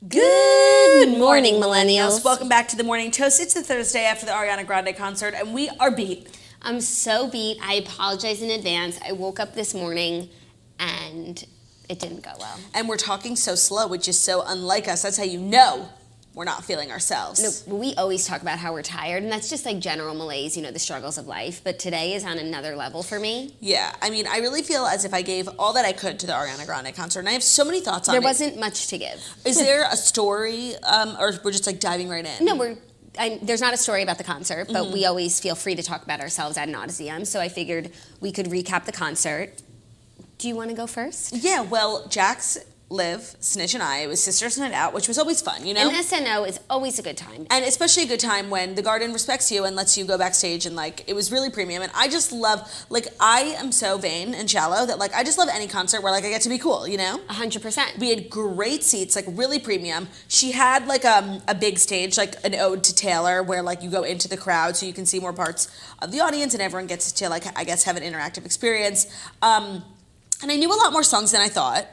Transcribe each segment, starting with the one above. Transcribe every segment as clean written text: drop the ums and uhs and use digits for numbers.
Good morning, millennials. Welcome back to the Morning Toast. It's the Thursday after the Ariana Grande concert, and we are beat. I'm so beat. I apologize in advance. I woke up this morning, and it didn't go well. And we're talking so slow, which is so unlike us. That's how you know we're not feeling ourselves. No, we always talk about how we're tired, and that's just like general malaise, you know, the struggles of life. But today is on another level for me. Yeah, I mean, I really feel as if I gave all that I could to the Ariana Grande concert, and I have so many thoughts on it. There wasn't much to give. Is there a story, or we're just like diving right in? No, there's not a story about the concert, but we always feel free to talk about ourselves ad nauseum. So I figured we could recap the concert. Do you want to go first? Yeah, well, Jax, Liv, Snitch, and I, it was Sisters Night Out, which was always fun, you know? And SNO is always a good time. And especially a good time when the Garden respects you and lets you go backstage, and like, it was really premium. And I just love, like, I am so vain and shallow that like, I just love any concert where like I get to be cool, you know? 100%. We had great seats, like really premium. She had like a big stage, like an ode to Taylor, where like you go into the crowd so you can see more parts of the audience and everyone gets to like, I guess, have an interactive experience. And I knew a lot more songs than I thought.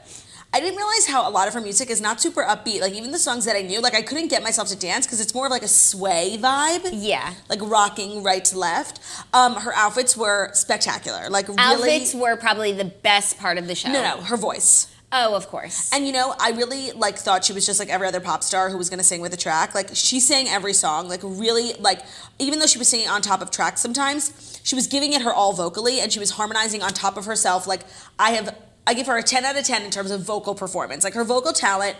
I didn't realize how a lot of her music is not super upbeat. Like, even the songs that I knew, like, I couldn't get myself to dance because it's more of like a sway vibe. Yeah. Like rocking right to left. Her outfits were spectacular. Like, really. Outfits were probably the best part of the show. No, her voice. Oh, of course. And, you know, I really, like, thought she was just like every other pop star who was going to sing with a track. Like, she sang every song. Like, really, like, even though she was singing on top of tracks sometimes, she was giving it her all vocally, and she was harmonizing on top of herself. Like, I give her a 10 out of 10 in terms of vocal performance. Like, her vocal talent,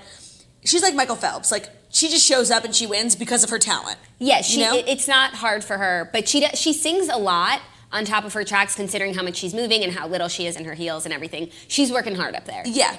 she's like Michael Phelps. Like, she just shows up and she wins because of her talent. Yeah, you know? It's not hard for her, but she sings a lot on top of her tracks, considering how much she's moving and how little she is in her heels and everything. She's working hard up there. Yeah.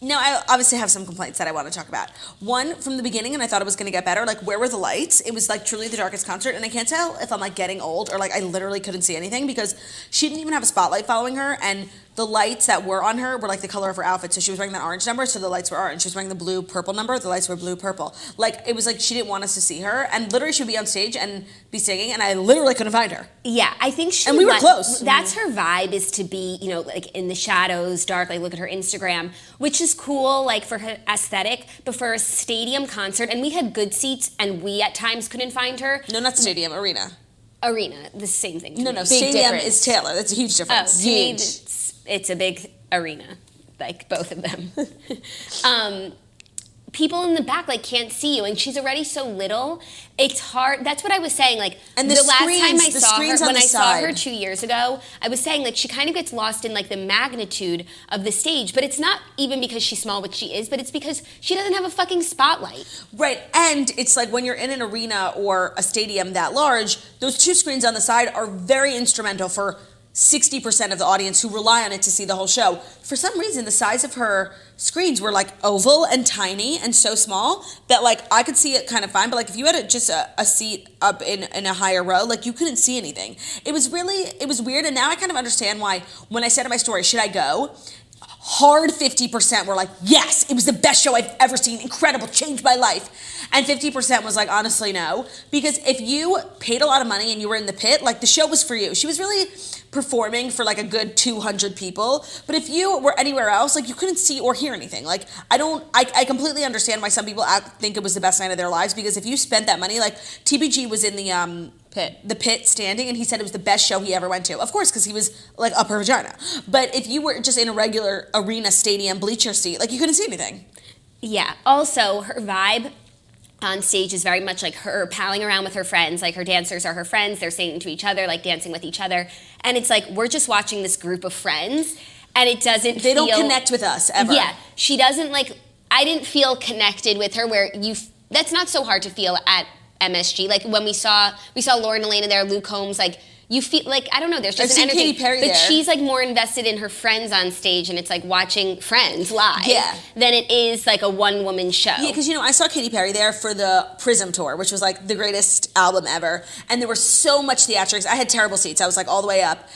No, I obviously have some complaints that I want to talk about. One, from the beginning, and I thought it was going to get better, like, where were the lights? It was, like, truly the darkest concert, and I can't tell if I'm, like, getting old or, like, I literally couldn't see anything because she didn't even have a spotlight following her, and the lights that were on her were, like, the color of her outfit. So she was wearing that orange number, so the lights were orange. She was wearing the blue-purple number, the lights were blue-purple. Like, it was like she didn't want us to see her, and literally she would be on stage and be singing, and I literally couldn't find her. Yeah, I think she... And we were close. That's her vibe, is to be, you know, like, in the shadows, dark, like, look at her Instagram, which is cool, like, for her aesthetic, but for a stadium concert, and we had good seats, and we at times couldn't find her. No, not stadium, arena. Arena, the same thing. No, Big stadium difference. is Taylor. That's a huge difference. Oh, huge. It's a big arena, like both of them. People in the back like can't see you, and she's already so little. It's hard. That's what I was saying. Like, and the last time I saw her, when I saw her 2 years ago, I was saying like she kind of gets lost in like the magnitude of the stage. But it's not even because she's small, which she is, but it's because she doesn't have a fucking spotlight. Right, and it's like when you're in an arena or a stadium that large, those two screens on the side are very instrumental for 60% of the audience who rely on it to see the whole show. For some reason, the size of her screens were like oval and tiny and so small that like I could see it kind of fine, but like if you had just a seat up in a higher row, like you couldn't see anything. It was weird, and now I kind of understand why when I said in my story, should I go? Hard 50% were like, yes, it was the best show I've ever seen, incredible, changed my life. And 50% was like, honestly, no. Because if you paid a lot of money and you were in the pit, like the show was for you. She was really performing for like a good 200 people. But if you were anywhere else, like you couldn't see or hear anything. Like I completely understand why some people think it was the best night of their lives, because if you spent that money, like TBG was in the pit standing, and he said it was the best show he ever went to. Of course, because he was like up her vagina. But if you were just in a regular arena stadium bleacher seat, like you couldn't see anything. Yeah. Also, her vibe on stage is very much like her palling around with her friends. Like, her dancers are her friends. They're singing to each other, like dancing with each other. And it's like, we're just watching this group of friends, and it doesn't They don't connect with us ever. Yeah. She doesn't like, I didn't feel connected with her where that's not so hard to feel at MSG. Like, when we saw Lauren Elena there, Luke Combs, like, you feel like, I don't know, there's just I've an seen energy. Katy Perry but there. she's like more invested in her friends on stage, and it's like watching Friends live than it is like a one-woman show. Yeah, because, you know, I saw Katy Perry there for the Prism tour, which was like the greatest album ever. And there was so much theatrics. I had terrible seats. I was like all the way up.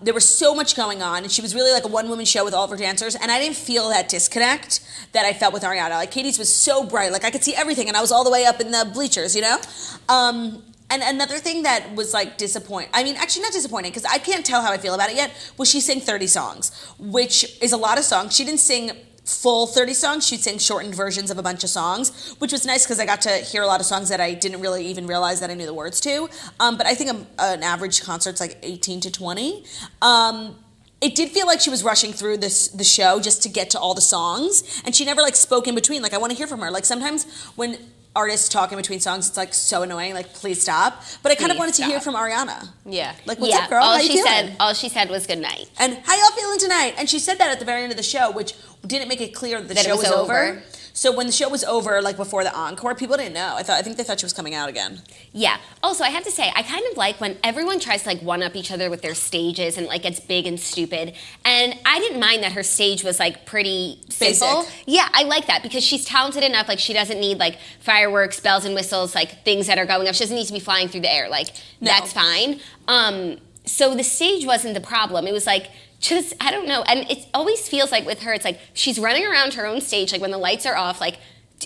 There was so much going on. And she was really like a one-woman show with all of her dancers. And I didn't feel that disconnect that I felt with Ariana. Like, Katie's was so bright. Like, I could see everything. And I was all the way up in the bleachers, you know? And another thing that was like disappointing, I mean, actually not disappointing, because I can't tell how I feel about it yet, was she sang 30 songs, which is a lot of songs. She didn't sing full 30 songs. She'd sing shortened versions of a bunch of songs, which was nice because I got to hear a lot of songs that I didn't really even realize that I knew the words to. But I think an average concert's like 18 to 20. It did feel like she was rushing through the show just to get to all the songs, and she never like spoke in between. Like, I want to hear from her. Like, sometimes when artists talk in between songs, it's like so annoying. Like, please stop. But I kind of wanted to hear from Ariana. Yeah. Like, what's up, girl? How you feeling? All she said was good night. And how y'all feeling tonight? And she said that at the very end of the show, which didn't make it clear that the show was over. So when the show was over, like before the encore, people didn't know. I think they thought she was coming out again. Yeah. Also, I have to say, I kind of like when everyone tries to like one up each other with their stages and like gets big and stupid. And I didn't mind that her stage was like pretty simple. Basic. Yeah, I like that because she's talented enough. Like, she doesn't need like fireworks, bells and whistles, like things that are going up. She doesn't need to be flying through the air. Like, that's fine. So the stage wasn't the problem. It was like, just, I don't know. And it always feels like with her, it's like she's running around her own stage, like when the lights are off, like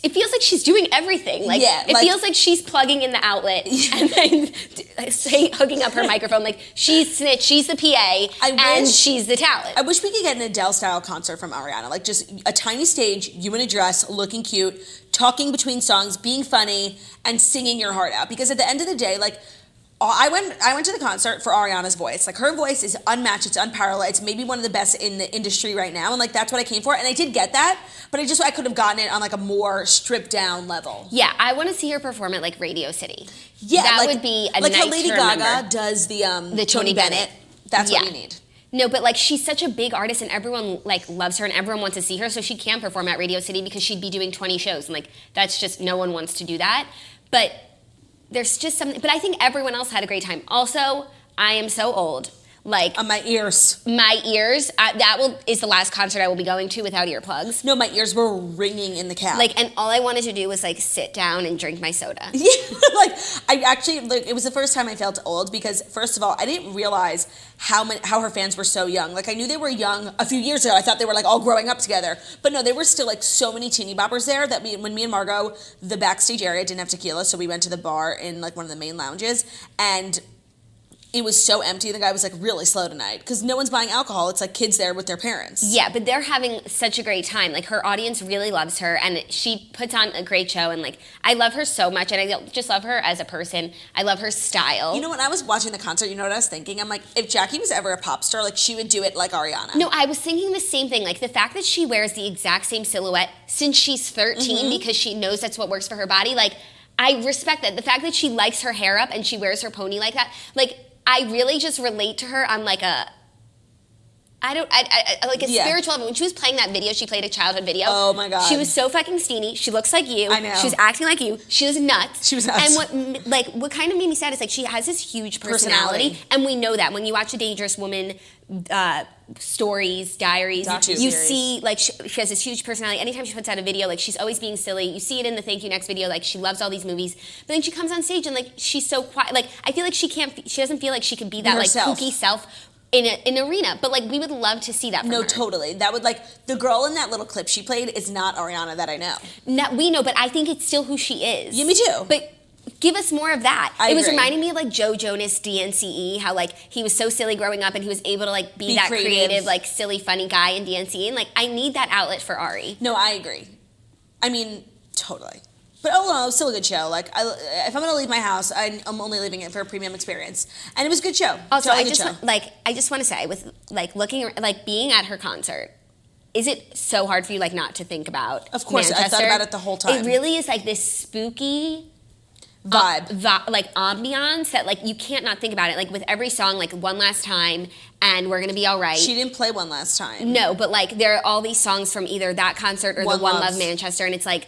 it feels like she's doing everything. Like, it feels like she's plugging in the outlet and then hooking up her microphone. Like, she's Snitch, she's the PA, and she's the talent. I wish we could get an Adele-style concert from Ariana. Like, just a tiny stage, you in a dress, looking cute, talking between songs, being funny, and singing your heart out. Because at the end of the day, like, I went to the concert for Ariana's voice. Like, her voice is unmatched, it's unparalleled, it's maybe one of the best in the industry right now, and like that's what I came for. And I did get that, but I could have gotten it on like a more stripped down level. Yeah, I want to see her perform at like Radio City. Yeah, that would be a night like how Lady to Gaga remember. does the Tony Bennett. That's what we need. No, but like she's such a big artist and everyone like loves her and everyone wants to see her, so she can perform at Radio City because she'd be doing 20 shows and like that's just, no one wants to do that. But there's just something, but I think everyone else had a great time. Also, I am so old. Like, my ears. Is the last concert I will be going to without earplugs. No, my ears were ringing in the cab. Like, and all I wanted to do was like sit down and drink my soda. Yeah, like I actually, like, it was the first time I felt old because first of all, I didn't realize how her fans were so young. Like, I knew they were young a few years ago. I thought they were like all growing up together, but no, they were still like so many teeny boppers there that when me and Margot, the backstage area didn't have tequila, so we went to the bar in like one of the main lounges and it was so empty. The guy was like, really slow tonight because no one's buying alcohol. It's like kids there with their parents. Yeah, but they're having such a great time. Like, her audience really loves her and she puts on a great show and like, I love her so much and I just love her as a person. I love her style. You know, when I was watching the concert, you know what I was thinking? I'm like, if Jackie was ever a pop star, like she would do it like Ariana. No, I was thinking the same thing. Like, the fact that she wears the exact same silhouette since she's 13 because she knows that's what works for her body. Like, I respect that. The fact that she likes her hair up and she wears her pony like that. Like, I really just relate to her on like a, spiritual level. When she was playing that video, she played a childhood video. Oh my God. She was so fucking steamy. She looks like you. I know. She was acting like you. She was nuts. She was nuts. And what kind of made me sad is like she has this huge personality. And we know that. When you watch a Dangerous Woman stories, diaries, you see like she has this huge personality. Anytime she puts out a video, like she's always being silly. You see it in the Thank You Next video, like she loves all these movies. But then she comes on stage and like she's so quiet. Like, I feel like she doesn't feel like she could be that like kooky self in an arena. But like, we would love to see that from her. No, totally. That would, like, the girl in that little clip she played is not Ariana that I know. No, we know, but I think it's still who she is. Yeah, me too. But give us more of that. I was agree. reminding me of like Joe Jonas, DNCE, how like he was so silly growing up and he was able to like be that creative, like silly, funny guy in DNCE. And like, I need that outlet for Ari. No, I agree. I mean, totally. But oh no, it was still a good show. Like, if I'm gonna leave my house, I'm only leaving it for a premium experience. And it was a good show. Also, I just want to say, with like being at her concert, is it so hard for you like not to think about? Of course, Manchester? I thought about it the whole time. It really is like this spooky vibe, like ambiance that like you can't not think about it. Like, with every song, like One Last Time and We're Gonna Be All Right. She didn't play One Last Time. No, but like there are all these songs from either that concert or the One Love Manchester, and it's like.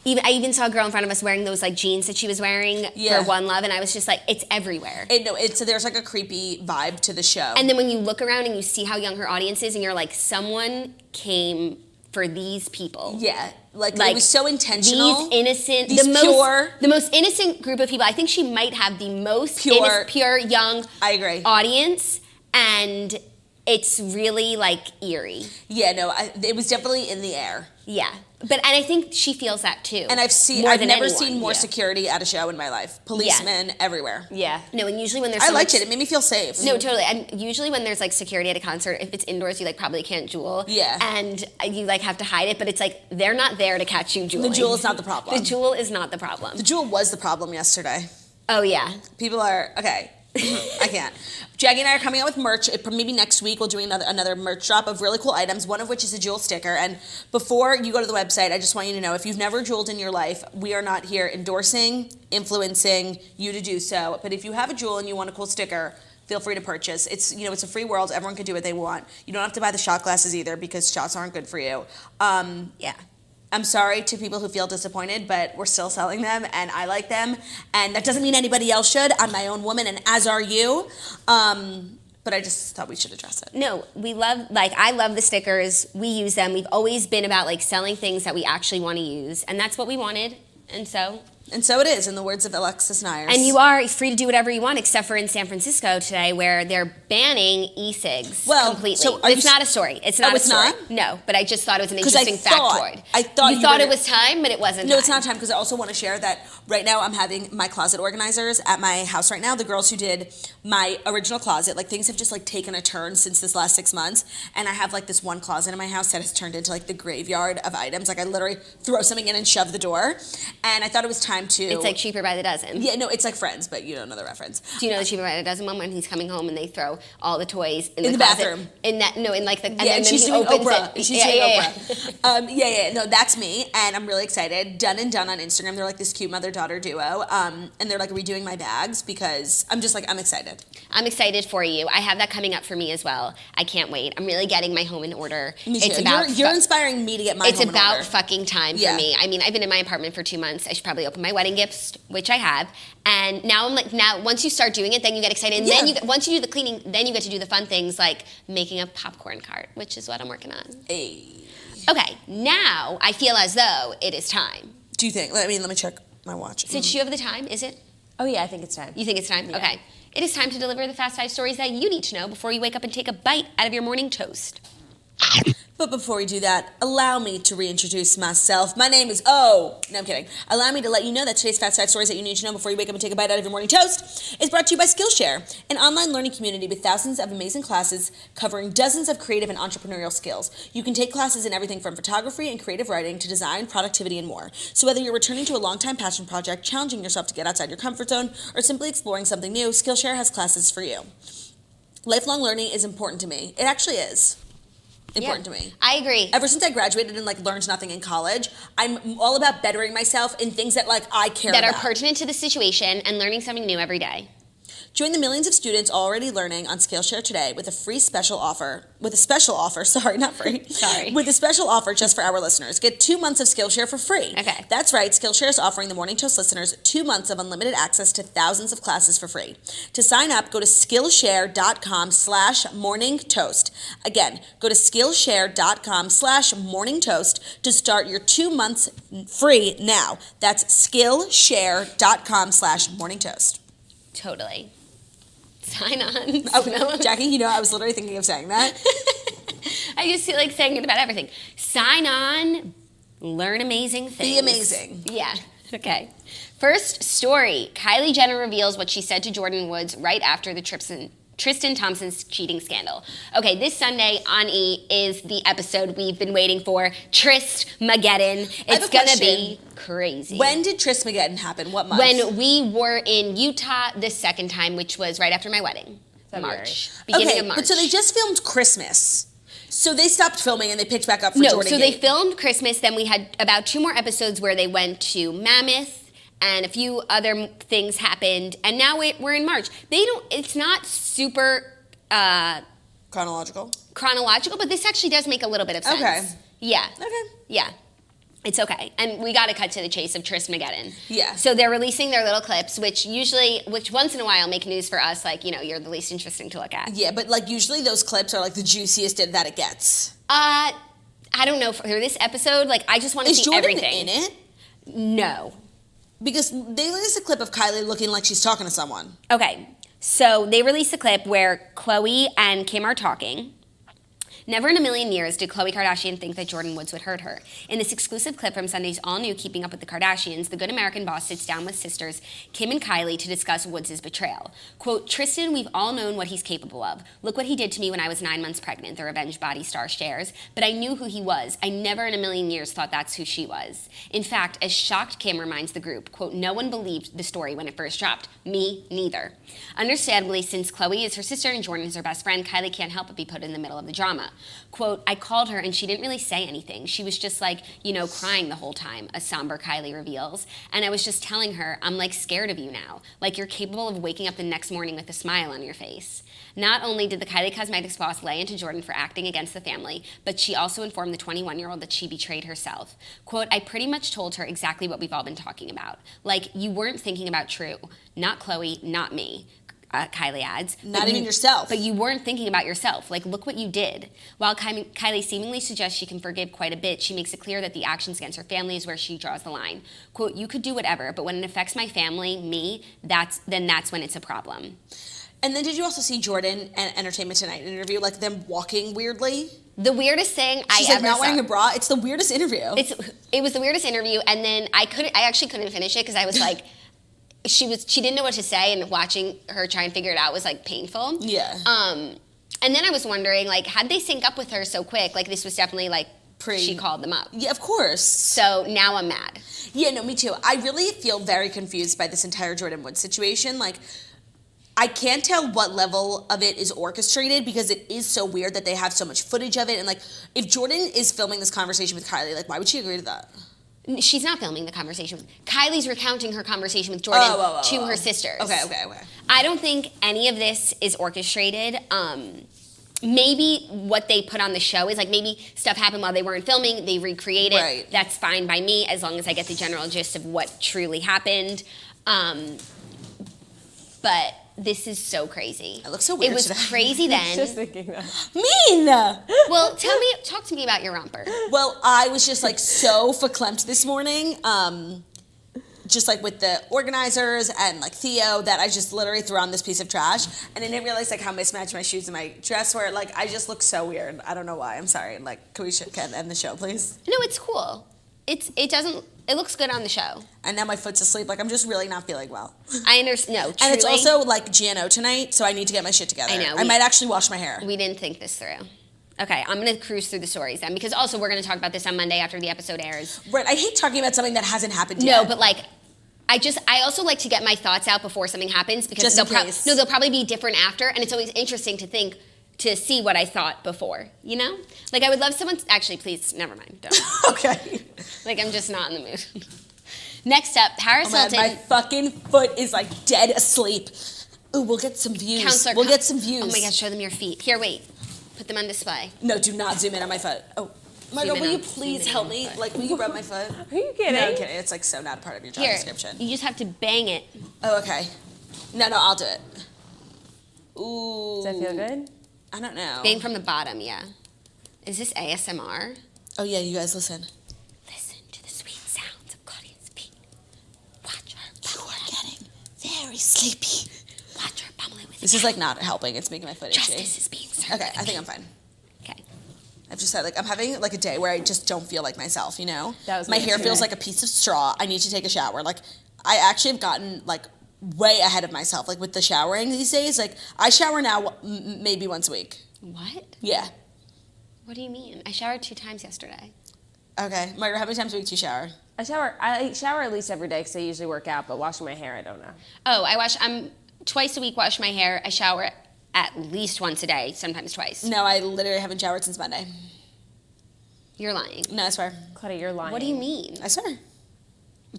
I even saw a girl in front of us wearing those like jeans that she was wearing for One Love, and I was just like, it's everywhere. There's like a creepy vibe to the show. And then when you look around and you see how young her audience is, and you're like, someone came for these people. Yeah, like it was so intentional. These innocent, the most innocent group of people. I think she might have the most pure young I agree. audience, and it's really like eerie. Yeah, no, it was definitely in the air. Yeah. And I think she feels that too. And I've never seen more security at a show in my life. Policemen everywhere. Yeah. No, and usually when there's I liked it. It made me feel safe. No, totally. And usually when there's like security at a concert, if it's indoors, you like probably can't jewel. Yeah. And you like have to hide it, but it's like they're not there to catch you jeweling. The jewel is not the problem. The jewel is not the problem. The jewel was the problem yesterday. Oh yeah. People are okay. I can't. Jackie and I are coming out with merch. Maybe next week we'll do another merch drop of really cool items, one of which is a jewel sticker. And before you go to the website, I just want you to know, if you've never jeweled in your life, we are not here endorsing, influencing you to do so. But if you have a jewel and you want a cool sticker, feel free to purchase. It's a free world. Everyone can do what they want. You don't have to buy the shot glasses either, because shots aren't good for you. Yeah. I'm sorry to people who feel disappointed, but we're still selling them, and I like them. And that doesn't mean anybody else should. I'm my own woman, and as are you. But I just thought we should address it. No, I love the stickers. We use them. We've always been about like selling things that we actually want to use, and that's what we wanted. And so it is, in the words of Alexis Nyers. And you are free to do whatever you want, except for in San Francisco today, where they're banning e-cigs completely. So it's not a story. It's not a story. Not? No, but I just thought it was an interesting factoid. I thought you thought it was time, but it wasn't. No, it's not time, because I also want to share that right now I'm having my closet organizers at my house right now. The girls who did my original closet, like things have just like taken a turn since this last 6 months, and I have like this one closet in my house that has turned into like the graveyard of items. Like I literally throw something in and shove the door, and I thought it was time to. It's like Cheaper by the Dozen. Yeah, no, it's like Friends, but you don't know the reference. Do you know the Cheaper by the Dozen one, when he's coming home and they throw all the toys in the closet, bathroom? In like the and she's doing Oprah. It. She's doing Oprah. No, that's me, and I'm really excited. Done and Done on Instagram. They're like this cute mother-daughter duo, and they're like redoing my bags, because I'm just like, I'm excited. I'm excited for you. I have that coming up for me as well. I can't wait. I'm really getting my home in order. Me too. You're inspiring me to get my home in order. It's about fucking time for me. I mean, I've been in my apartment for 2 months. I should probably open my wedding gifts, which I have. And now I'm like, once you start doing it, then you get excited. And then once you do the cleaning, then you get to do the fun things like making a popcorn cart, which is what I'm working on. Hey. Okay, now I feel as though it is time. Do you think? Let me check my watch. Since you have the time, is it? Oh yeah, I think it's time. You think it's time? Yeah. Okay. It is time to deliver the Fast 5 stories that you need to know before you wake up and take a bite out of your morning toast. But before we do that, allow me to reintroduce myself. My name is no, I'm kidding. Allow me to let you know that today's Fast 5 stories that you need to know before you wake up and take a bite out of your morning toast is brought to you by Skillshare, an online learning community with thousands of amazing classes covering dozens of creative and entrepreneurial skills. You can take classes in everything from photography and creative writing to design, productivity, and more. So whether you're returning to a long-time passion project, challenging yourself to get outside your comfort zone, or simply exploring something new, Skillshare has classes for you. Lifelong learning is important to me. It actually is. Important to me. I agree. Ever since I graduated and learned nothing in college, I'm all about bettering myself in things that I care about. That are pertinent to the situation and learning something new every day. Join the millions of students already learning on Skillshare today with a special offer, with a special offer just for our listeners. Get 2 months of Skillshare for free. Okay. That's right, Skillshare is offering the Morning Toast listeners 2 months of unlimited access to thousands of classes for free. To sign up, go to Skillshare.com/morningtoast. Again, go to Skillshare.com/morningtoast to start your 2 months free now. That's Skillshare.com/morningtoast. Totally. Sign on. Oh, Jackie, I was literally thinking of saying that. I just feel like saying it about everything. Sign on, learn amazing things. Be amazing. Yeah, okay. First story, Kylie Jenner reveals what she said to Jordyn Woods right after the Tristan Thompson's cheating scandal. Okay, this Sunday on E! Is the episode we've been waiting for, Trist-mageddon. It's gonna be crazy. When did Trist-mageddon happen? What month? When we were in Utah the second time, which was right after my wedding. February. March. Beginning of March. But so they just filmed Christmas. So they stopped filming and they picked back up for Jordyn. So they filmed Christmas, then we had about 2 more episodes where they went to Mammoth, and a few other things happened, and now we're in March. It's not super chronological, but this actually does make a little bit of sense. Okay. Yeah. Okay. Yeah. It's okay. And we got to cut to the chase of Trist-mageddon. Yeah. So they're releasing their little clips, which once in a while make news for us, you're the least interesting to look at. Yeah, but usually those clips are the juiciest that it gets. I don't know. For this episode, I just want to see Jordyn everything. in it? No. Because they released a clip of Kylie looking like she's talking to someone. Okay, So they released a clip where Khloe and Kim are talking. Never in a million years did Khloe Kardashian think that Jordyn Woods would hurt her. In this exclusive clip from Sunday's all-new Keeping Up with the Kardashians, the Good American Boss sits down with sisters Kim and Kylie to discuss Woods' betrayal. Quote, Tristan, we've all known what he's capable of. Look what he did to me when I was 9 months pregnant, the revenge body star shares. But I knew who he was. I never in a million years thought that's who she was. In fact, as shocked Kim reminds the group, quote, no one believed the story when it first dropped. Me, neither. Understandably, since Khloe is her sister and Jordyn is her best friend, Kylie can't help but be put in the middle of the drama. Quote, I called her and she didn't really say anything. She was just like, crying the whole time, a somber Kylie reveals. And I was just telling her, I'm like scared of you now. Like you're capable of waking up the next morning with a smile on your face. Not only did the Kylie Cosmetics boss lay into Jordyn for acting against the family, but she also informed the 21-year-old that she betrayed herself. Quote, I pretty much told her exactly what we've all been talking about. Like, you weren't thinking about True. Not Khloe, not me. Kylie adds. Not even yourself. But you weren't thinking about yourself. Like, look what you did. While Kylie seemingly suggests she can forgive quite a bit, she makes it clear that the actions against her family is where she draws the line. Quote, you could do whatever, but when it affects my family, me, that's when it's a problem. And then did you also see Jordyn and Entertainment Tonight interview, like them walking weirdly? The weirdest thing She's I like ever not saw. wearing a bra. It's the weirdest interview. It was the weirdest interview, and then I actually couldn't finish it because I was like, she didn't know what to say, and watching her try and figure it out was like painful. Yeah. And then I was wondering, like, how'd they sync up with her so quick? Like, this was definitely like she called them up. Yeah, of course. So now I'm mad. Yeah, no, me too. I really feel very confused by this entire Jordyn Woods situation. Like, I can't tell what level of it is orchestrated because it is so weird that they have so much footage of it. And like, if Jordyn is filming this conversation with Kylie, like, why would she agree to that? She's not filming the conversation. Kylie's recounting her conversation with Jordyn to her sisters. Okay. I don't think any of this is orchestrated. Maybe what they put on the show is like maybe stuff happened while they weren't filming. They recreate it. Right. That's fine by me as long as I get the general gist of what truly happened. But this is so crazy. It looks so weird It was today. crazy I was then. just thinking that. Mean! Well, talk to me about your romper. Well, I was just like so verklempt this morning, just like with the organizers and like Theo, that I just literally threw on this piece of trash, and I didn't realize like how mismatched my shoes and my dress were. Like, I just look so weird. I don't know why. I'm sorry. Like, can end the show, please? No, it's cool. It looks good on the show. And now my foot's asleep. Like, I'm just really not feeling well. I understand. No, truly. And it's also like GNO tonight, so I need to get my shit together. I know. I might actually wash my hair. We didn't think this through. Okay, I'm going to cruise through the stories then, because also we're going to talk about this on Monday after the episode airs. Right. I hate talking about something that hasn't happened yet. No, but like, I also like to get my thoughts out before something happens, because Just in case. they'll probably be different after, and it's always interesting to see what I thought before, you know? Like, I would love someone, actually, please, never mind, don't. Okay. Like, I'm just not in the mood. Next up, Paris Hilton. My fucking foot is like dead asleep. Ooh, we'll get some views. We'll get some views. Oh my gosh, show them your feet. Here, wait. Put them on display. No, do not zoom in on my foot. Oh, my God, will you please help me? Like, will you rub my foot? Are you kidding? No, I'm kidding. It's like so not a part of your job description. You just have to bang it. Oh, okay. No, I'll do it. Ooh. Does that feel good? I don't know. Bang from the bottom, yeah. Is this ASMR? Oh yeah, you guys listen. Listen to the sweet sounds of Claudia's feet. Watch her. You are getting very sleepy. Watch her pummeling with This is like not helping. It's making my foot itchy. Justice is being served. Okay, I think I'm fine. Okay. I've just said, like, I'm having like a day where I just don't feel like myself, you know? That was my me hair feels today. like a piece of straw. I need to take a shower. Like, I actually have gotten like way ahead of myself, like with the showering these days. Like, I shower now maybe once a week. What? Yeah. What do you mean? I showered 2 times yesterday. Okay. Margaret, how many times a week do you shower? I shower at least every day because I usually work out, but washing my hair, I don't know. Oh, I'm twice a week wash my hair. I shower at least once a day, sometimes twice. No, I literally haven't showered since Monday. You're lying. No, I swear. Claudia, you're lying. What do you mean? I swear.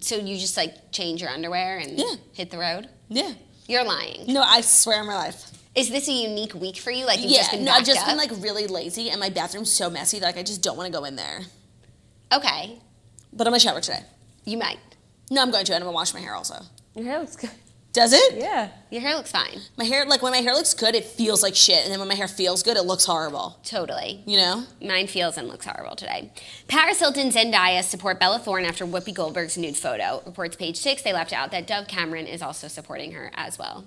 So you just like change your underwear and hit the road? Yeah. You're lying. No, I swear on my life. Is this a unique week for you? Like you've Yeah, just been no, I've backed just up? been like really lazy and my bathroom's so messy that like I just don't want to go in there. Okay, But I'm gonna shower today. you might. No, I'm going to, and I'm gonna wash my hair also. Your hair looks good. Does it? Yeah. Your hair looks fine. My hair, like when my hair looks good, it feels like shit, and then when my hair feels good, it looks horrible. Totally. You know? Mine feels and looks horrible today. Paris Hilton, Zendaya support Bella Thorne after Whoopi Goldberg's nude photo. Reports page 6, they left out that Dove Cameron is also supporting her as well.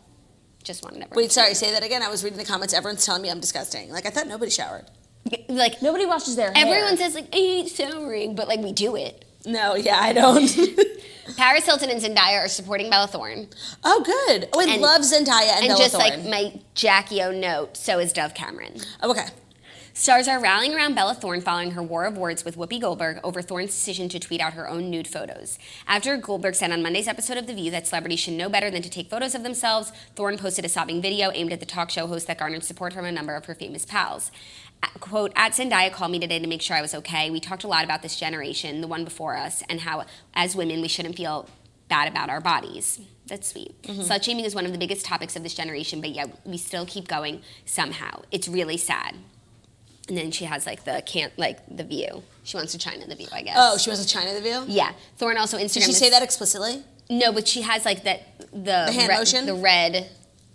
Just wanted everyone. Wait, sorry, say that again. I was reading the comments. Everyone's telling me I'm disgusting. Like, I thought nobody showered. Like, Nobody washes their hair. everyone says, like, I hate showering, but, like, we do it. No, yeah, I don't. Paris Hilton and Zendaya are supporting Bella Thorne. Oh, good. Oh, I love Zendaya and Bella just, Thorne. like, my Jackie O note, so is Dove Cameron. Oh, okay. Stars are rallying around Bella Thorne following her war of words with Whoopi Goldberg over Thorne's decision to tweet out her own nude photos. After Goldberg said on Monday's episode of The View that celebrities should know better than to take photos of themselves, Thorne posted a sobbing video aimed at the talk show host that garnered support from a number of her famous pals. Quote, at Zendaya called me today to make sure I was okay. We talked a lot about this generation, the one before us, and how, as women, we shouldn't feel bad about our bodies. That's sweet. Mm-hmm. Slut shaming is one of the biggest topics of this generation, but yet we still keep going somehow. It's really sad. And then she has the View. She wants to China the View, I guess. Oh, she wants to China the View? Yeah. Thorne also Instagram. Did she say that explicitly? No, but she has like the hand motion? The red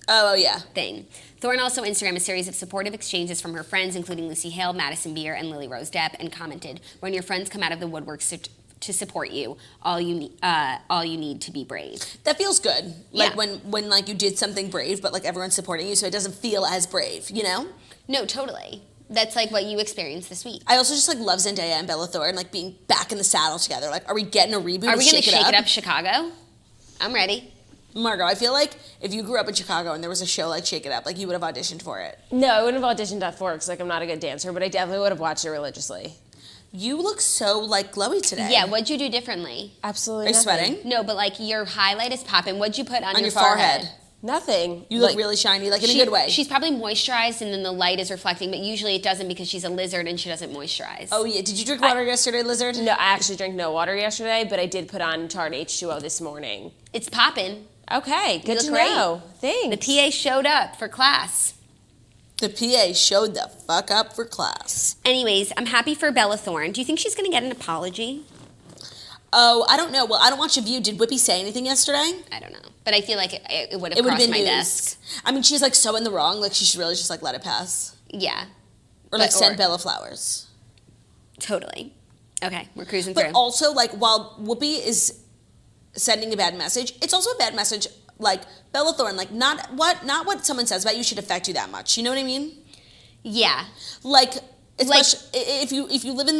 Oh, yeah. thing. Thorne also Instagram a series of supportive exchanges from her friends, including Lucy Hale, Madison Beer, and Lily Rose Depp, and commented, when your friends come out of the woodwork to support you, all you need to be brave. That feels good. Like Yeah. when like you did something brave, but like everyone's supporting you, so it doesn't feel as brave, you know? No, totally. That's like what you experienced this week. I also just like love Zendaya and Bella Thorne, like being back in the saddle together. Like, are we getting a reboot? Are we going to Shake It Up Chicago? I'm ready. Margot, I feel like if you grew up in Chicago and there was a show like Shake It Up, like you would have auditioned for it. No, I wouldn't have auditioned for it because like I'm not a good dancer, but I definitely would have watched it religiously. You look so like glowy today. Yeah, what'd you do differently? Absolutely Are you nothing. sweating? No, but like your highlight is popping. What'd you put on your forehead. Nothing. You look really shiny, like in a good way. She's probably moisturized and then the light is reflecting, but usually it doesn't because she's a lizard and she doesn't moisturize. Oh yeah, did you drink water yesterday, lizard? No, I actually drank no water yesterday, but I did put on Tarte H2O this morning. It's popping. Okay, good to look great. know. Thanks. The PA showed up for class. The PA showed the fuck up for class. Anyways, I'm happy for Bella Thorne. Do you think she's going to get an apology? Oh, I don't know. Well, I don't watch The View. Did Whoopi say anything yesterday? I don't know. But I feel like it would It have would have crossed been my news. desk. I mean, she's like so in the wrong. Like she should really just like let it pass, Yeah, or like send Bella flowers. totally. Okay, we're cruising But through. also, like, while Whoopi is sending a bad message, it's also a bad message. Like Bella Thorne, like not what someone says about you should affect you that much. You know what I mean? Yeah. Like, especially if you live in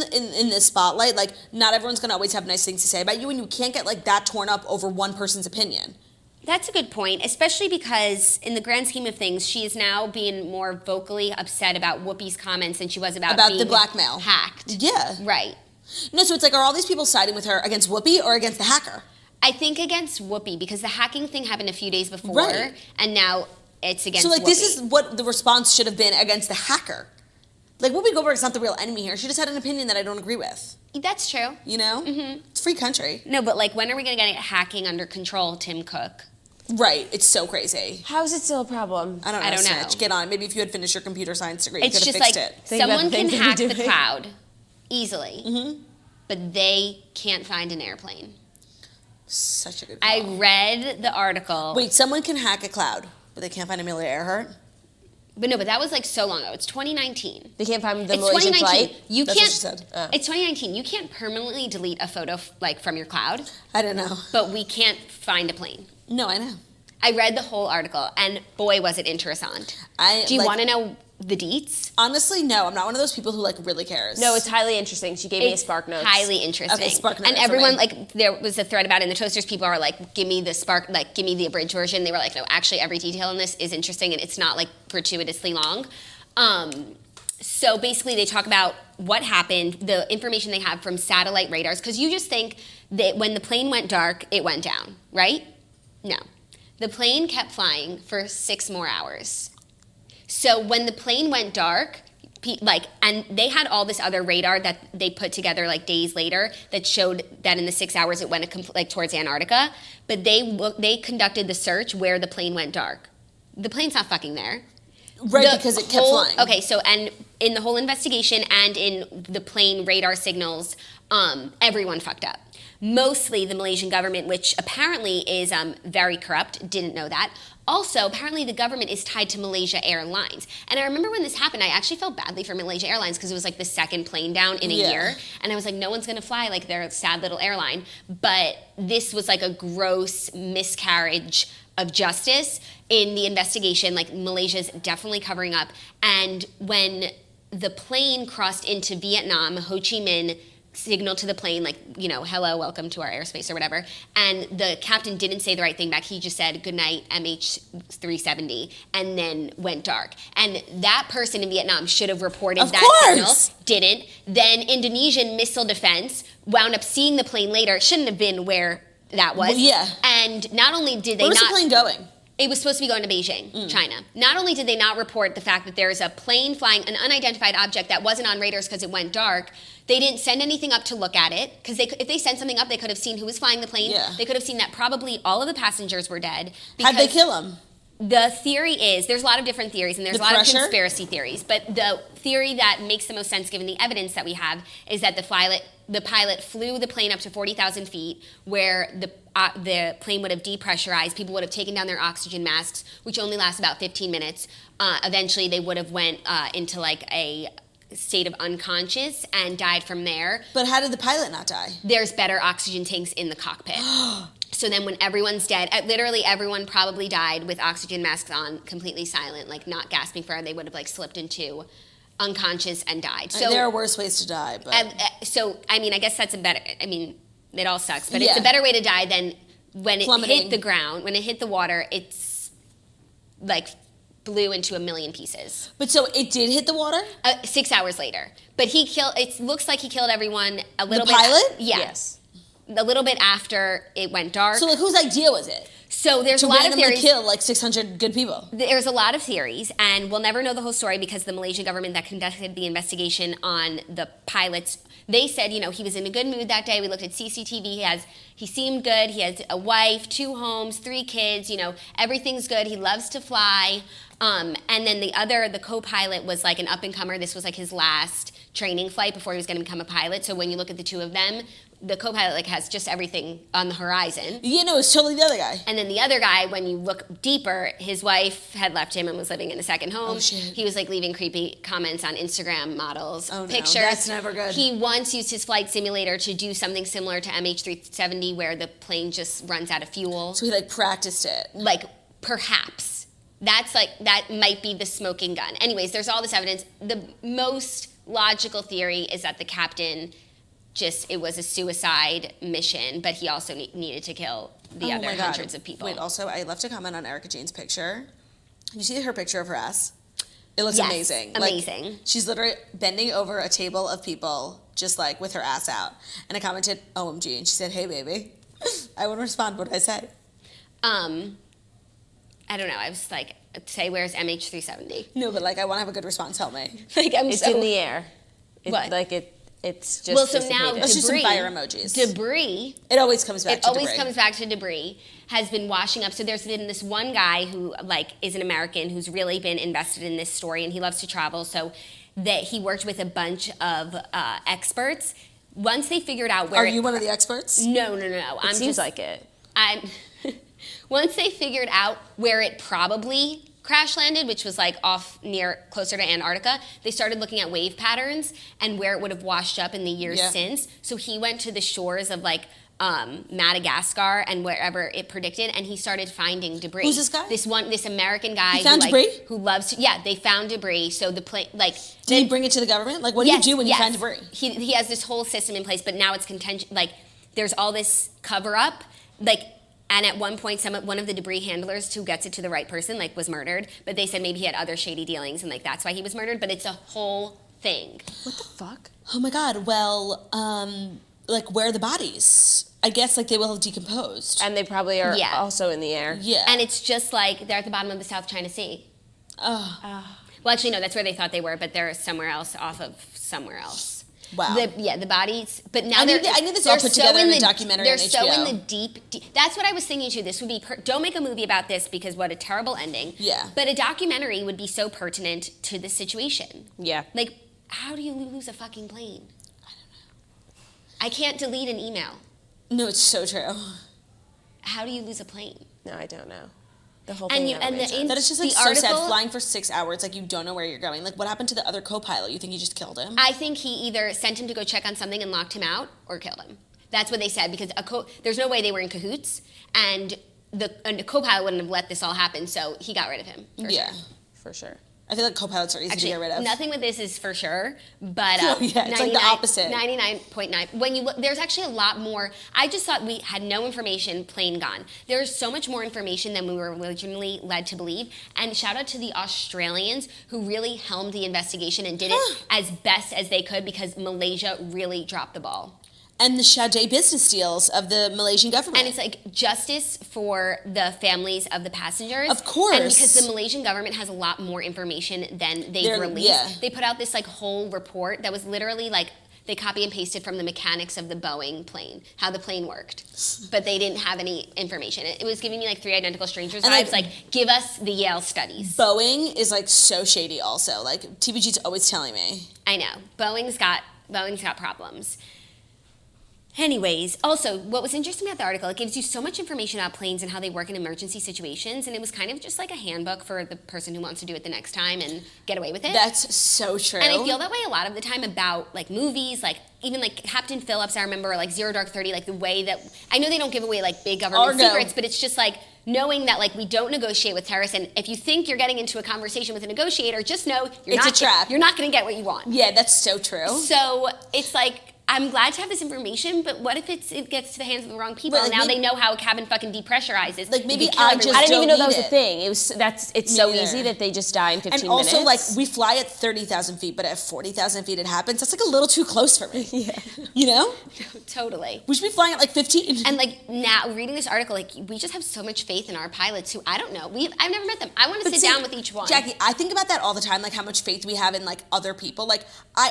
this spotlight, like not everyone's gonna always have nice things to say about you, and you can't get like that torn up over one person's opinion. That's a good point, especially because in the grand scheme of things, she is now being more vocally upset about Whoopi's comments than she was about being the blackmail hacked. Yeah. Right. No, so it's like, are all these people siding with her against Whoopi or against the hacker? I think against Whoopi because the hacking thing happened a few days before, Right. and now it's against So like Whoopi. this is what the response should have been against the hacker. Like Whoopi Goldberg's not the real enemy here. She just had an opinion that I don't agree with. That's true. You know? Mm-hmm. It's a free country. No, but like when are we going to get hacking under control, Tim Cook? Right. It's so crazy. How is it still a problem? I don't know. I don't know. Snitch. Get on. Maybe if you had finished your computer science degree, It's you could just have like fixed it. Think about someone the can things hack that the you're doing. cloud easily, but they can't find an airplane. Such a good call. I read the article. Wait, someone can hack a cloud, but they can't find Amelia Earhart? But no, but that was like so long ago. It's 2019. They can't find the It's Malaysian 2019. flight? You That's what can't. she said. It's 2019. You can't permanently delete a photo like from your cloud, I don't know. but we can't find a plane. No, I know. I read the whole article, and boy, was it interessant. Do you want to know the deets? Honestly, no. I'm not one of those people who like really cares. No, it's highly interesting. She gave me a Spark Notes. Highly interesting. Okay, Spark Note and it for everyone me. like there was a thread about it in the Toasters. People are like, give me the Spark, like give me the abridged version. They were like, no, actually, every detail in this is interesting, and it's not like gratuitously long. So basically, they talk about what happened, the information they have from satellite radars, because you just think that when the plane went dark, it went down, right? No. The plane kept flying for 6 more hours. So when the plane went dark, and they had all this other radar that they put together like days later that showed that in the 6 hours it went like towards Antarctica, but they conducted the search where the plane went dark. The plane's not fucking there. Right, because it kept flying. Okay, so and in the whole investigation and in the plane radar signals, everyone fucked up. Mostly the Malaysian government, which apparently is very corrupt, didn't know that. Also, apparently the government is tied to Malaysia Airlines. And I remember when this happened, I actually felt badly for Malaysia Airlines because it was like the second plane down in a year. And I was like, no one's gonna fly, like they're a sad little airline. But this was like a gross miscarriage of justice in the investigation. Like, Malaysia's definitely covering up. And when the plane crossed into Vietnam, Ho Chi Minh signaled to the plane, like, you know, hello, welcome to our airspace or whatever. And the captain didn't say the right thing back. He just said, good night, MH370, and then went dark. And that person in Vietnam should have reported signal, didn't. Then Indonesian missile defense wound up seeing the plane later. It shouldn't have been where that was. Well, yeah. And not only did they Where was the plane going? It was supposed to be going to Beijing, China. Not only did they not report the fact that there's a plane flying, an unidentified object that wasn't on radars because it went dark, they didn't send anything up to look at it, because if they sent something up, they could have seen who was flying the plane. Yeah. They could have seen that probably all of the passengers were dead. How'd they kill him? The theory is, there's a lot of different theories, and there's a lot of conspiracy theories, but the theory that makes the most sense given the evidence that we have is that the pilot flew the plane up to 40,000 feet, where the plane would have depressurized. People would have taken down their oxygen masks, which only lasts about 15 minutes. Eventually, they would have went into like a state of unconscious and died from there. But how did the pilot not die? There's better oxygen tanks in the cockpit. So then when everyone's dead, literally everyone probably died with oxygen masks on, completely silent, like not gasping for air. They would have like slipped into unconscious and died. So there are worse ways to die, but so I mean, I guess that's a better. I mean, it all sucks, but it's a better way to die than when it hit the ground. When it hit the water, it's like blew into a million pieces. But so it did hit the water? 6 hours later, but it looks like he killed everyone a little bit. The pilot? Yes. A little bit after it went dark. So like, whose idea was it? So there's a lot of theories. To randomly kill like 600 good people. There's a lot of theories, and we'll never know the whole story because the Malaysian government that conducted the investigation on the pilots, they said, you know, he was in a good mood that day. We looked at CCTV. He seemed good. He has a wife, 2 homes, 3 kids. You know, everything's good. He loves to fly. And then the co-pilot was like an up-and-comer. This was like his last training flight before he was going to become a pilot. So when you look at the 2 of them, the co-pilot like has just everything on the horizon. Yeah, no, it's totally the other guy. And then the other guy, when you look deeper, his wife had left him and was living in a second home. Oh, shit. He was like leaving creepy comments on Instagram models, pictures. No, that's never good. He once used his flight simulator to do something similar to MH370 where the plane just runs out of fuel. So he like practiced it. Like, perhaps. That might be the smoking gun. Anyways, there's all this evidence. The most logical theory is that the captain it was a suicide mission, but he also needed to kill the other hundreds of people. Wait, also, I left a comment on Erica Jane's picture. You see her picture of her ass? It looks amazing. Amazing. Like, she's literally bending over a table of people, just like with her ass out. And I commented, OMG, and she said, hey, baby. I wouldn't respond, what did I say? I don't know. I was like, say, where's MH370? No, but like, I want to have a good response. Help me. Like, it's in the air. What? It's just well, so now Let's do some fire emojis. Debris. It always comes back to debris. It always comes back to debris. Has been washing up. So there's been this one guy who like is an American who's really been invested in this story, and he loves to travel. So that he worked with a bunch of experts. Once they figured out where Are you one of the experts? No. It seems like it. Once they figured out where it probably crash landed, which was like closer to Antarctica, they started looking at wave patterns and where it would have washed up in the years since. So he went to the shores of like Madagascar and wherever it predicted, and he started finding debris. Who's this guy? This American guy he found debris? Who loves to, they found debris. So the plane Did he bring it to the government? Like, what do you do when you find debris? He has this whole system in place, but now it's contention. Like, there's all this cover up, and at one point, one of the debris handlers who gets it to the right person, was murdered. But they said maybe he had other shady dealings, and that's why he was murdered. But it's a whole thing. What the fuck? Oh my God. Well, where are the bodies? I guess they will have decomposed. And they probably are also in the air. Yeah. And it's just they're at the bottom of the South China Sea. Oh. Well, actually, no, that's where they thought they were, but they're somewhere else, off of somewhere else. Wow. The bodies, but now I knew this all put together in a documentary on HBO. They're so in the deep. That's what I was thinking too. This would be, don't make a movie about this because what a terrible ending. Yeah. But a documentary would be so pertinent to the situation. Yeah. How do you lose a fucking plane? I don't know. I can't delete an email. No, it's so true. How do you lose a plane? No, I don't know. The whole thing. That is just so sad. Flying for 6 hours, you don't know where you're going. What happened to the other co-pilot? You think he just killed him? I think he either sent him to go check on something and locked him out, or killed him. That's what they said because there's no way they were in cahoots. And a co-pilot wouldn't have let this all happen, so he got rid of him. For sure. For sure. I feel like co-pilots are easy to get rid of. Nothing with this is for sure, but it's like the opposite. 99.9. When you look, there's actually a lot more. I just thought we had no information, plain gone. There's so much more information than we were originally led to believe. And shout out to the Australians who really helmed the investigation and did it as best as they could, because Malaysia really dropped the ball. And the Sade business deals of the Malaysian government. And it's like justice for the families of the passengers. Of course. And because the Malaysian government has a lot more information than they've released. Yeah. They put out this like whole report that was literally like, they copy and pasted from the mechanics of the Boeing plane, how the plane worked. But they didn't have any information. It was giving me like Three Identical Strangers vibes, like give us the Yale studies. Boeing is like so shady also. Like TBG's always telling me. I know. Boeing's got problems. Anyways, also, what was interesting about the article, it gives you so much information about planes and how they work in emergency situations, and it was kind of just like a handbook for the person who wants to do it the next time and get away with it. That's so true. And I feel that way a lot of the time about like movies, like even like Captain Phillips, I remember, like Zero Dark 30, like the way that, I know they don't give away like big government secrets, but it's just like knowing that like we don't negotiate with terrorists, and if you think you're getting into a conversation with a negotiator, just know it's a trap. You're not going to get what you want. Yeah, that's so true. So it's like, I'm glad to have this information, but what if it gets to the hands of the wrong people, But, like, and now maybe, they know how a cabin fucking depressurizes? Like maybe I didn't even know that was a it. thing. It's so neither. easy that they just die in 15 And also, minutes. like, we fly at 30,000 feet, but at 40,000 feet it happens. That's like a little too close for me. Yeah. You know? Totally. We should be flying at like 15. And like now, reading this article, like we just have so much faith in our pilots who, I don't know, I've never met them. I want to sit down with each one. Jackie, I think about that all the time, like how much faith we have in like other people. Like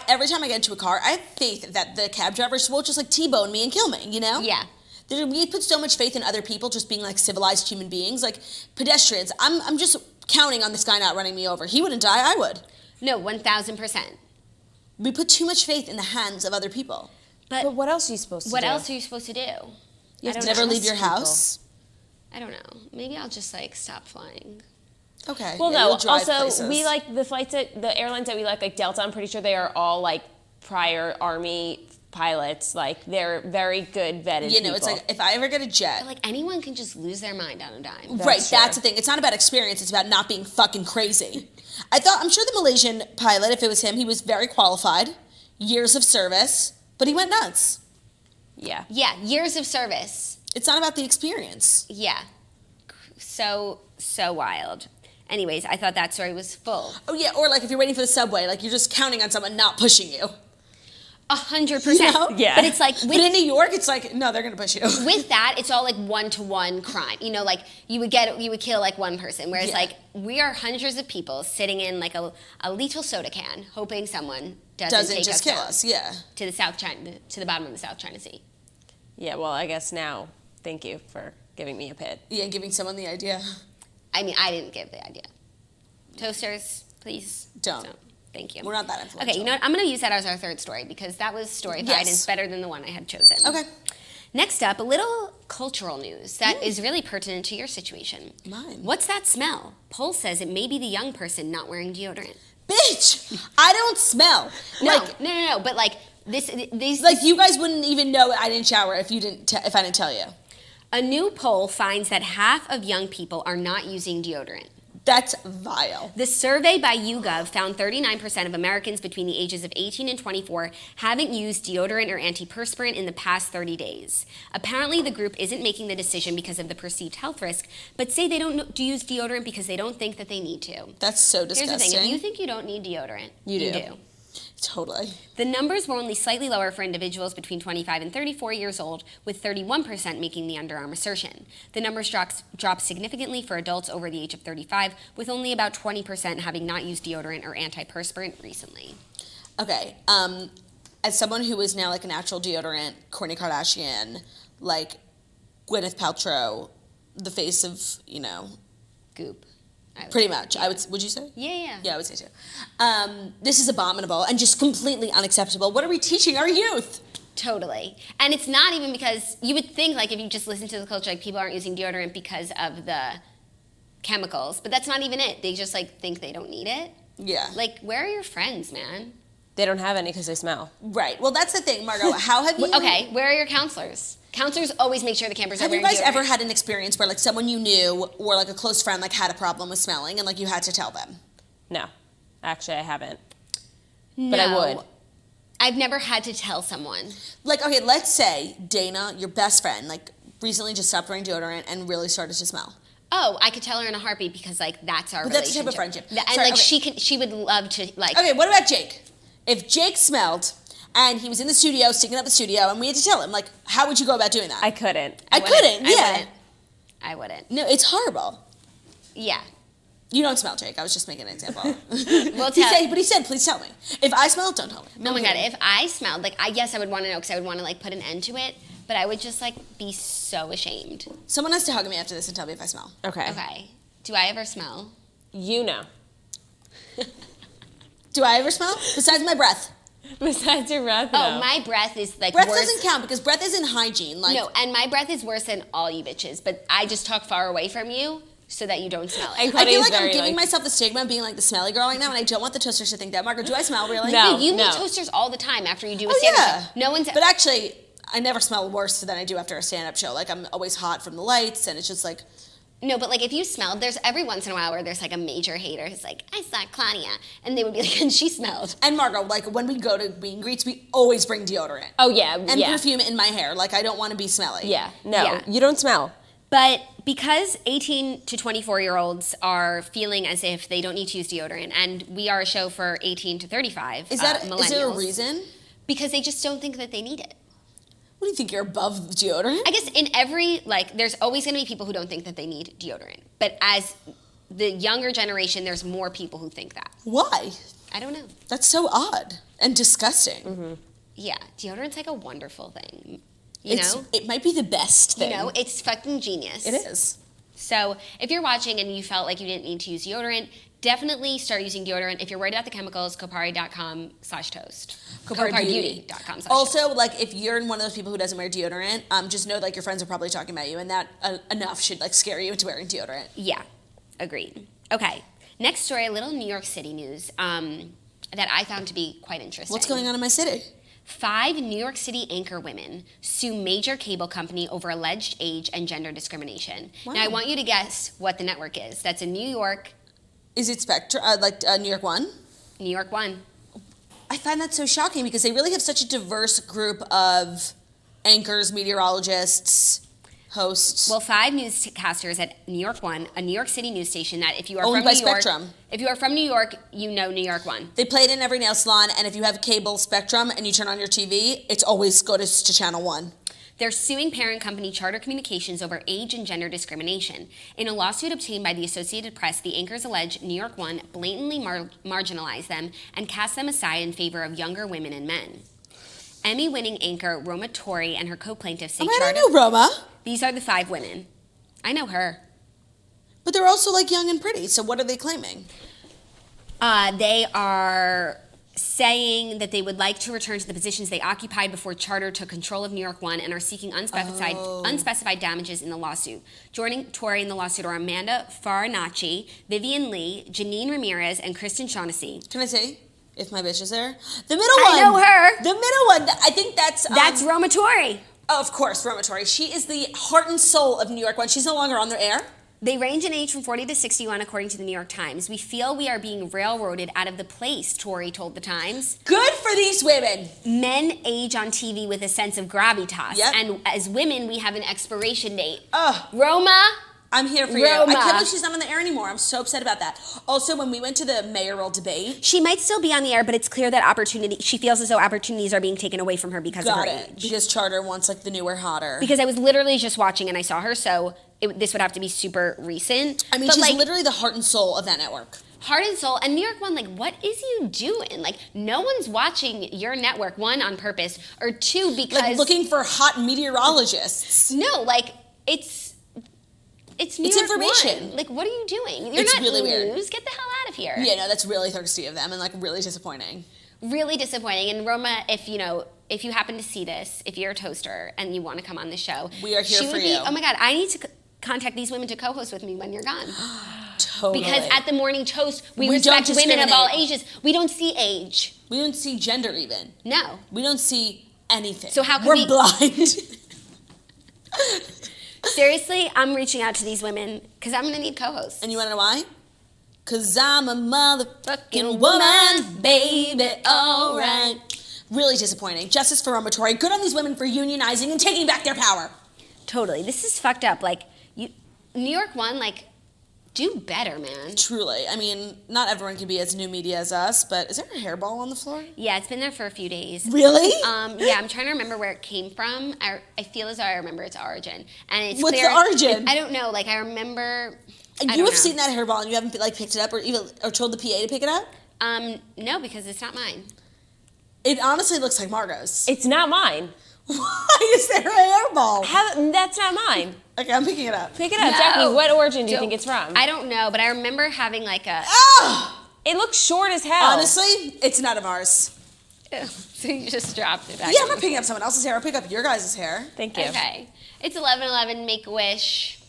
every time I get into a car, I have faith that the cab drivers will just like T-bone me and kill me, you know? Yeah. We put so much faith in other people just being like civilized human beings, like pedestrians. I'm just counting on this guy not running me over. He wouldn't die, I would. No, 1,000%. We put too much faith in the hands of other people. But what else are you supposed to do? What else are you supposed to do? You have to never leave your house. I don't know. Maybe I'll just like stop flying. Okay. Well, yeah, no. you'll drive Also, places. we like the airlines that we like Delta. I'm pretty sure they are all like prior Army pilots. Like they're very good vetted. You know, people. it's like if I ever get a jet. But like anyone can just lose their mind on a dime. That's the thing. It's not about experience. It's about not being fucking crazy. I'm sure the Malaysian pilot, if it was him, he was very qualified, years of service, but he went nuts. Yeah. Yeah, years of service. It's not about the experience. Yeah. So wild. Anyways, I thought that story was full. Oh yeah, or like if you're waiting for the subway, like you're just counting on someone not pushing you. 100%. You know? Yeah. But it's like, But in New York, it's like, no, they're gonna push you. with that, it's all like one-to-one crime. You know, like you would kill like one person. Whereas like we are hundreds of people sitting in like a little soda can, hoping someone doesn't take just us kill down us. Yeah. to the bottom of the South China Sea. Yeah. Well, I guess now, thank you for giving me a pit. Yeah, giving someone the idea. I mean, I didn't give the idea. Toasters, please Don't. Thank you. We're not that influential. Okay, you know what? I'm going to use that as our third story because that was storified and it's better than the one I had chosen. Okay. Next up, a little cultural news that is really pertinent to your situation. Mine. What's that smell? Poll says it may be the young person not wearing deodorant. Bitch, I don't smell. No. But like these. Like you guys wouldn't even know I didn't shower if I didn't tell you. A new poll finds that half of young people are not using deodorant. That's vile. The survey by YouGov found 39% of Americans between the ages of 18 and 24 haven't used deodorant or antiperspirant in the past 30 days. Apparently, the group isn't making the decision because of the perceived health risk, but say they don't use deodorant because they don't think that they need to. That's so disgusting. Here's the thing, if you think you don't need deodorant, you do. Totally. The numbers were only slightly lower for individuals between 25 and 34 years old, with 31% making the underarm assertion. The numbers dropped significantly for adults over the age of 35, with only about 20% having not used deodorant or antiperspirant recently. Okay, as someone who is now like a natural deodorant, Kourtney Kardashian, like Gwyneth Paltrow, the face of, you know, Goop. Pretty much. Yeah. Would you say? Yeah. Yeah, I would say so. This is abominable and just completely unacceptable. What are we teaching our youth? Totally. And it's not even because you would think like if you just listen to the culture, like people aren't using deodorant because of the chemicals, but that's not even it. They just like think they don't need it. Yeah. Like, where are your friends, man? They don't have any because they smell. Right. Well, that's the thing, Margot. How have you... Okay, where are your counselors? Counselors always make sure the campers are Have you wearing guys deodorant. ever had an experience where like someone you knew or like a close friend like had a problem with smelling and like you had to tell them? No. Actually, I haven't. But I would. I've never had to tell someone. Like, okay, let's say Dana, your best friend, like recently just stopped wearing deodorant and really started to smell. Oh, I could tell her in a heartbeat because like that's our But that's relationship. the type of friendship. And Sorry, like okay. she would love to like. Okay, what about Jake? If Jake smelled and he was in the studio, sticking up the studio, and we had to tell him, like, how would you go about doing that? I couldn't. I couldn't, yeah. I wouldn't. No, it's horrible. Yeah. You don't smell, Jake. I was just making an example. Well, he said, please tell me. If I smell, don't tell me. Oh my God, if I smelled, like, yes, I would want to know because I would want to, like, put an end to it, but I would just, like, be so ashamed. Someone has to hug me after this and tell me if I smell. Okay. Okay. Do I ever smell? You know. Do I ever smell? Besides my breath. Besides your breath, no. Oh, my breath is, like, Breath worse. doesn't count because breath isn't hygiene. Like, No, and my breath is worse than all you bitches, but I just talk far away from you so that you don't smell it. And I Claudia's feel like I'm very, giving like- myself the stigma of being like the smelly girl right now, and I don't want the toasters to think that. Margaret, do I smell really? No. Dude, you meet toasters all the time after you do a Oh, stand-up yeah. show. No one's... But actually, I never smell worse than I do after a stand-up show. Like, I'm always hot from the lights, and it's just like... No, but, like, if you smelled, there's every once in a while where there's, like, a major hater who's like, I saw Claudia. And they would be like, and she smelled. And Margot, like, when we go to meet and greets, we always bring deodorant. Oh, yeah. And yeah. perfume in my hair. Like, I don't want to be smelly. Yeah. No. Yeah. You don't smell. But because 18 to 24-year-olds are feeling as if they don't need to use deodorant, and we are a show for 18 to 35 Is there a millennials, reason? because they just don't think that they need it. What do you think, you're above deodorant? I guess in every, like, there's always going to be people who don't think that they need deodorant. But as the younger generation, there's more people who think that. Why? I don't know. That's so odd and disgusting. Mm-hmm. Yeah, deodorant's like a wonderful thing. You know? It might be the best thing. You know, it's fucking genius. It is. So if you're watching and you felt like you didn't need to use deodorant, definitely start using deodorant. If you're worried about the chemicals, Kopari.com/toast. KopariBeauty.com/toast. Also, like, if you're one of those people who doesn't wear deodorant, just know, like, your friends are probably talking about you, and that enough should, like, scare you into wearing deodorant. Yeah, agreed. Okay, next story, a little New York City news that I found to be quite interesting. What's going on in my city? 5 New York City anchor women sue major cable company over alleged age and gender discrimination. Wow. Now, I want you to guess what the network is. That's in New York, Is it New York One? New York 1. I find that so shocking because they really have such a diverse group of anchors, meteorologists, hosts. Well, 5 newscasters at New York 1, a New York City news station that if you are Owned from by New York, Spectrum. if you are from New York, you know New York 1. They play it in every nail salon, and if you have cable Spectrum and you turn on your TV, it's always go to Channel 1. They're suing parent company Charter Communications over age and gender discrimination. In a lawsuit obtained by the Associated Press, the anchors allege New York 1 blatantly marginalized them and cast them aside in favor of younger women and men. Emmy-winning anchor Roma Torrey and her co-plaintiffs say I Charter... know Roma. These are the 5 women. I know her. But they're also, like, young and pretty, so what are they claiming? They are saying that they would like to return to the positions they occupied before Charter took control of New York 1 and are seeking unspecified damages in the lawsuit. Joining Torrey in the lawsuit are Amanda Farinacci, Vivian Lee, Janine Ramirez, and Kristen Shaughnessy. Can I say, if my bitch is there? The middle one! I know her! The middle one! I think that's... That's Roma Torrey! Oh, of course, Roma Torrey. She is the heart and soul of New York 1. She's no longer on their air. They range in age from 40 to 61, according to the New York Times. We feel we are being railroaded out of the place, Torrey told the Times. Good for these women. Men age on TV with a sense of gravitas. Yep. And as women, we have an expiration date. Ugh. Roma, I'm here for you. Roma. I can't believe she's not on the air anymore. I'm so upset about that. Also, when we went to the mayoral debate... she might still be on the air, but it's clear that she feels as though opportunities are being taken away from her because of her age. Because Charter wants, like, the newer, hotter. Because I was literally just watching and I saw her, so this would have to be super recent. I mean, but she's like, literally the heart and soul of that network. Heart and soul. And New York 1, like, what is you doing? Like, no one's watching your network, 1, on purpose, or 2, because... Like, looking for hot meteorologists. No, like, it's New It's York information. 1. Like, what are you doing? You're It's not really weird. news. Get the hell out of here. Yeah, no, that's really thirsty of them and, like, really disappointing. Really disappointing. And Roma, if you happen to see this, if you're a toaster and you want to come on the show, We are here she for would be, you. Oh my God, I need to contact these women to co-host with me when you're gone. Totally. Because at the Morning Toast, we We respect don't women of all discriminate. ages. We don't see age. We don't see gender even. No. We don't see anything. So how can We're we- blind. Seriously, I'm reaching out to these women because I'm gonna need co-hosts. And you wanna know why? Cause I'm a motherfucking woman, baby, alright. Really disappointing. Justice for Romatory. Good on these women for unionizing and taking back their power. Totally. This is fucked up. Like, New York One, like, do better, man. Truly. I mean, not everyone can be as new media as us, but is there a hairball on the floor? Yeah, it's been there for a few days. Really? Yeah, I'm trying to remember where it came from. I feel as though I remember its origin. And it's What's clear, the origin? I don't know. Like, I remember... You have seen that hairball and you haven't like picked it up or told the PA to pick it up? No, because it's not mine. It honestly looks like Margot's. It's not mine. Why is there a hairball? That's not mine. Okay, I'm picking it up. Pick it up, No. Jackie. What origin do you think it's from? I don't know, but I remember having like a... It looks short as hell. Honestly, it's none of ours. So you just dropped it back. Yeah, I'm not picking up someone else's hair. I'll pick up your guys' hair. Thank you. Okay. It's 11/11, Make-A-Wish.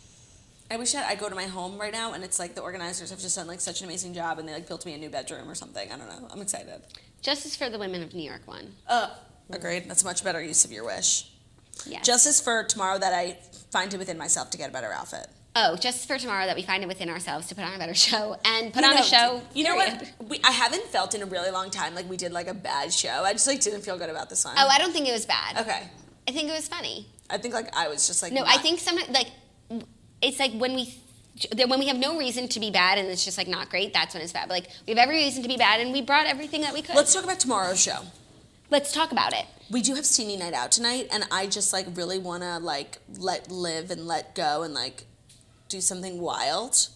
I wish that I go to my home right now and it's like the organizers have just done like such an amazing job and they like built me a new bedroom or something. I don't know. I'm excited. Justice for the women of New York One. Agreed. That's a much better use of your wish. Yes. Justice for tomorrow that I find it within myself to get a better outfit. Oh, justice for tomorrow that we find it within ourselves to put on a better show and put on a show. You know period. what? I haven't felt in a really long time like we did like a bad show. I just like didn't feel good about this one. Oh, I don't think it was bad. Okay. I think it was funny. I think like I was just like No, I think sometimes like it's like when we have no reason to be bad and it's just like not great, that's when it's bad. But like we have every reason to be bad and we brought everything that we could. Let's talk about tomorrow's show. Let's talk about it. We do have Steamy Night Out tonight, and I just like really want to like let live and let go and like do something wild.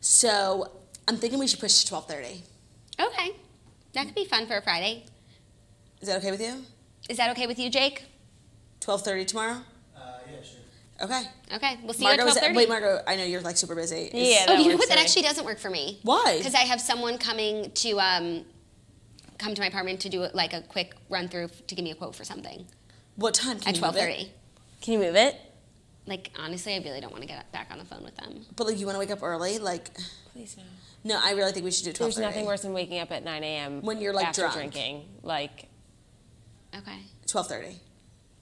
So I'm thinking we should push to 12:30. Okay. That could be fun for a Friday. Is that okay with you? Is that okay with you, Jake? 12:30 tomorrow? Yeah, sure. Okay. Okay. We'll see you at Margot, 12:30. wait, Margot, I know you're like super busy. Yeah. Oh, that you know works what? That for me. actually doesn't work for me. Why? Because I have someone coming to come to my apartment to do like a quick run through to give me a quote for something What time can at you move it? 12:30. Can you move it? Like honestly, I really don't want to get back on the phone with them. But like you want to wake up early? Like, Please no. no, I really think we should do 12:30. There's nothing worse than waking up at 9 a.m. When you're, like, after drunk. drinking. Like, Okay. 12:30.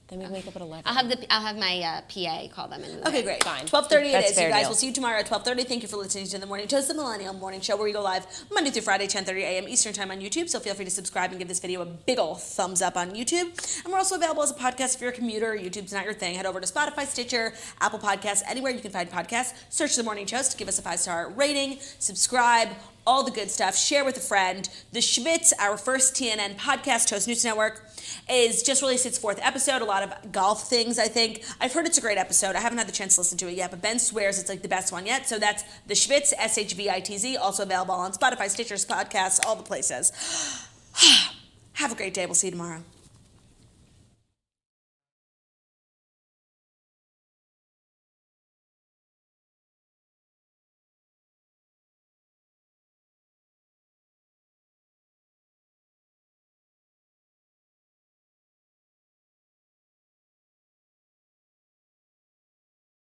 then we wake up at 11. I'll have my PA call them and move Okay, it. great. Fine. 12:30 it That's is, fair you guys. deal. We'll see you tomorrow at 12:30. Thank you for listening to The Morning Toast, the Millennial Morning Show, where we go live Monday through Friday, 10:30 a.m. Eastern Time on YouTube. So feel free to subscribe and give this video a big ol' thumbs up on YouTube. And we're also available as a podcast if you're a commuter. YouTube's not your thing. Head over to Spotify, Stitcher, Apple Podcasts, anywhere you can find podcasts. Search The Morning Toast. Give us a 5-star rating. Subscribe. All the good stuff. Share with a friend. The Schwitz, our first TNN podcast, Toast News Network, is just released its 4th episode. A lot of golf things, I think. I've heard it's a great episode. I haven't had the chance to listen to it yet, but Ben swears it's like the best one yet. So that's The Schwitz, SHVITZ, also available on Spotify, Stitcher, podcasts, all the places. Have a great day. We'll see you tomorrow.